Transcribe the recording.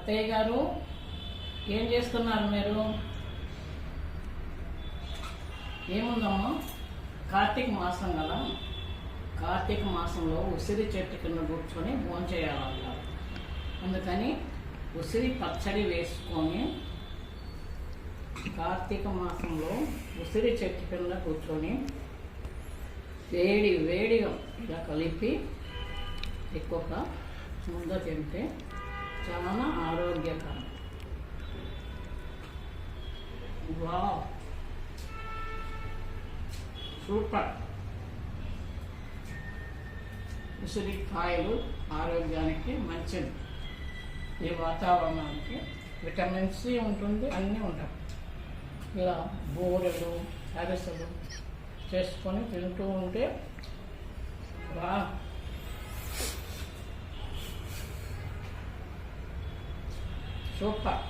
అత్తయ్య గారు ఏం చేస్తున్నారు మీరు? ఏముందమ్మా, కార్తీక మాసం కదా, కార్తీక మాసంలో ఉసిరి చెట్టు కింద కూర్చొని భోంచేయాలన్నారు. అందుకని ఉసిరి పచ్చడి వేసుకొని కార్తీక మాసంలో ఉసిరి చెట్టు కింద కూర్చొని వేడిగా ఇలా కలిపి ఎక్కువగా ముద్ద తింటే చాలా ఆరోగ్యకరం. Wow, super. ఉసిరికాయలు ఆరోగ్యానికి మంచిది. ఈ వాతావరణానికి విటమిన్ సి ఉంటుంది, అన్నీ ఉంటాయి. ఇలా బూరెలు అరిసెలు చేసుకొని తింటూ ఉంటే వా, సూపర్.